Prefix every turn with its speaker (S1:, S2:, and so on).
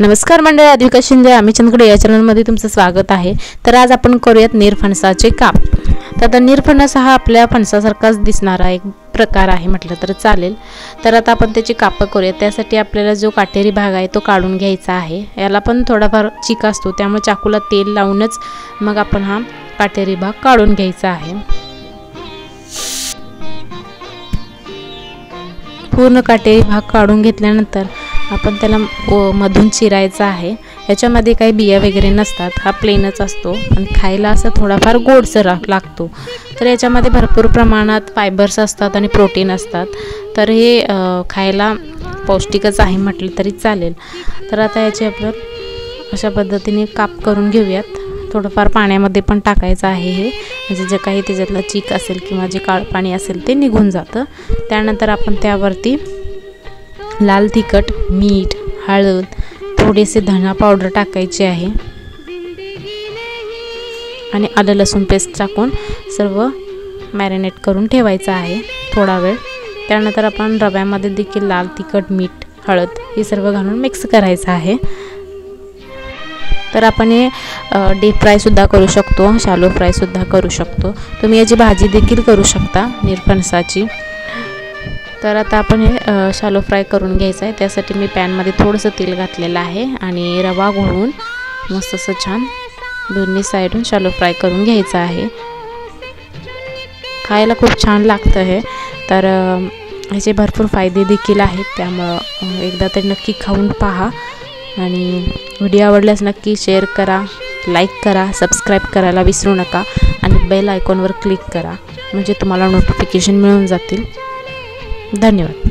S1: नमस्कार मंडळी, अधिका शिंदे आम्ही चंदगड या चॅनलमध्ये तुमचं स्वागत आहे। तर आज आपण करूयात निरफणसाचे काप। तर आता निरफणस हा आपल्या फणसासारखाच दिसणारा एक प्रकार आहे म्हटलं तर चालेल। तर आता आपण त्याची काप करूया। त्यासाठी आपल्याला जो काटेरी भाग आहे तो काढून घ्यायचा आहे। याला पण थोडाफार चिक असतो, त्यामुळे चाकूला तेल लावूनच मग आपण हा काटेरी भाग काढून घ्यायचा आहे। पूर्ण काटेरी भाग काढून घेतल्यानंतर आपण त्याला मधून चिरायचा आहे। याच्यामध्ये काही बिया वगैरे नसतात, हा प्लेनच असतो आणि खायला असा थोडाफार गोडसर लागतो। तर याच्यामध्ये भरपूर प्रमाणात फायबर्स असतात आणि प्रोटीन असतात, तर हे खायला पौष्टिकच आहे म्हटलं तरी चालेल। तर आता याचे आपण अशा पद्धतीने काप करून घेऊयात। थोडंफार पाण्यामध्ये पण टाकायचं आहे हे, म्हणजे जे काही त्याच्यातलं चीक असेल किंवा जे काळ पाणी असेल ते निघून जातं। त्यानंतर आपण त्यावरती लाल तिखट, मीठ, हळद, थोडेसे धना पावडर टाकायचे आहे आणि आलं लसूण पेस्ट टाकून सर्व मॅरिनेट करून ठेवायचं आहे थोडा वेळ। त्यानंतर आपण रव्यामध्ये देखील लाल तिखट, मीठ, हळद हे सर्व घालून मिक्स करायचं आहे। तर आपण हे डीप फ्राय सुद्धा करू शकतो, शॅलो फ्राय सुद्धा करू शकतो। तुम्ही याची भाजी देखील करू शकता निरफणसाची। तर आता आपण हे शॅलो फ्राय करून घ्यायचं आहे। त्यासाठी मी पॅनमध्ये थोडंसं तेल घातलेलं आहे आणि रवा घोळून मस्त असं छान दोन्ही साईडून शॅलो फ्राय करून घ्यायचं आहे। खायला खूप छान लागतं हे। तर ह्याचे भरपूर फायदे देखील आहेत, त्यामुळं एकदा तरी नक्की खाऊन पहा आणि व्हिडिओ आवडल्यास नक्की शेअर करा, लाईक करा, सबस्क्राईब करायला विसरू नका आणि बेल आयकॉनवर क्लिक करा, म्हणजे तुम्हाला नोटिफिकेशन मिळून जातील। धन्यवाद।